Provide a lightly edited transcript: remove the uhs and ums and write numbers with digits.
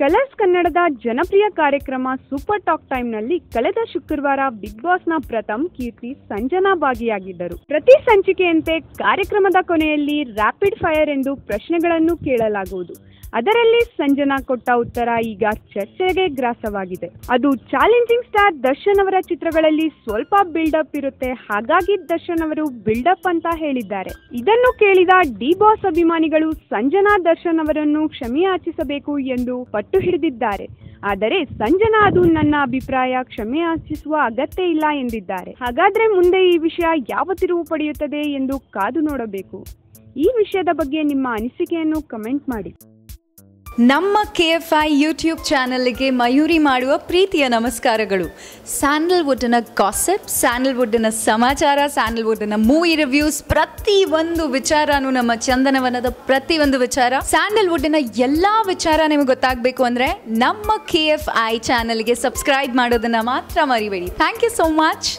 Colours ಕನ್ನಡದ ಜನಪ್ರಿಯ ಕಾರ್ಯಕ್ರಮ ಸೂಪರ್ ಟಾಕ್ ಟೈಮ್ನಲ್ಲಿ ಕಳೆದ ಶುಕ್ರವಾರ ಬಿಗ್ ಬಾಸ್ನ ಪ್ರಥಮ್, ಕೀರ್ತಿ, ಸಂಜನಾ ಭಾಗಿಯಾಗಿದ್ದರು. ಪ್ರತಿ ಸಂಚಿಕೆಯಂತೆ ಕಾರ್ಯಕ್ರಮದ ಕೊನೆಯಲ್ಲಿ ರ್ಯಾಪಿಡ್ ಫೈರ್ ಎಂದು ಪ್ರಶ್ನೆಗಳನ್ನು ಕೇಳಲಾಗುವುದು. ಅದರಲ್ಲಿ ಸಂಜನಾ ಕೊಟ್ಟ ಉತ್ತರ ಈಗ ಚರ್ಚೆಗೆ ಗ್ರಾಸವಾಗಿದೆ. ಅದು ಚಾಲೆಂಜಿಂಗ್ ಸ್ಟಾರ್ ದರ್ಶನ್ ಅವರ ಚಿತ್ರಗಳಲ್ಲಿ ಸ್ವಲ್ಪ ಬಿಲ್ಡಪ್ ಇರುತ್ತೆ, ಹಾಗಾಗಿ ದರ್ಶನ್ ಅವರು ಬಿಲ್ಡಪ್ ಅಂತ ಹೇಳಿದ್ದಾರೆ. ಇದನ್ನು ಕೇಳಿದ ಡಿ ಬಾಸ್ ಅಭಿಮಾನಿಗಳು ಸಂಜನಾ ದರ್ಶನ್ ಅವರನ್ನು ಕ್ಷಮೆಯಾಚಿಸಬೇಕು ಎಂದು ಪಟ್ಟು ಹಿಡಿದಿದ್ದಾರೆ. ಆದರೆ ಸಂಜನಾ ಅದು ನನ್ನ ಅಭಿಪ್ರಾಯ, ಕ್ಷಮೆಯಾಚಿಸುವ ಅಗತ್ಯ ಇಲ್ಲ ಎಂದಿದ್ದಾರೆ. ಹಾಗಾದ್ರೆ ಮುಂದೆ ಈ ವಿಷಯ ಯಾವ ತಿರುವು ಪಡೆಯುತ್ತದೆ ಎಂದು ಕಾದು ನೋಡಬೇಕು. ಈ ವಿಷಯದ ಬಗ್ಗೆ ನಿಮ್ಮ ಅನಿಸಿಕೆಯನ್ನು ಕಮೆಂಟ್ ಮಾಡಿ. ನಮ್ಮ KFI ಯೂಟ್ಯೂಬ್ ಚಾನಲ್ಗೆ ಮಯೂರಿ ಮಾಡುವ ಪ್ರೀತಿಯ ನಮಸ್ಕಾರಗಳು. ಸ್ಯಾಂಡಲ್ವುಡ್ನ ಗಾಸಿಪ್, ಸ್ಯಾಂಡಲ್ವುಡ್ನ ಸಮಾಚಾರ, ಸ್ಯಾಂಡಲ್ವುಡ್ನ ಮೂವಿ ರಿವ್ಯೂಸ್, ಪ್ರತಿಯೊಂದು ವಿಚಾರನೂ ನಮ್ಮ ಚಂದನವನದ ಪ್ರತಿಯೊಂದು ವಿಚಾರ, ಸ್ಯಾಂಡಲ್ವುಡ್ನ ಎಲ್ಲ ವಿಚಾರ ನಿಮಗೆ ಗೊತ್ತಾಗಬೇಕು ಅಂದರೆ ನಮ್ಮ KFI ಚಾನಲ್ಗೆ ಸಬ್ಸ್ಕ್ರೈಬ್ ಮಾಡೋದನ್ನು ಮಾತ್ರ ಮರಿಬೇಡಿ. Thank you so much.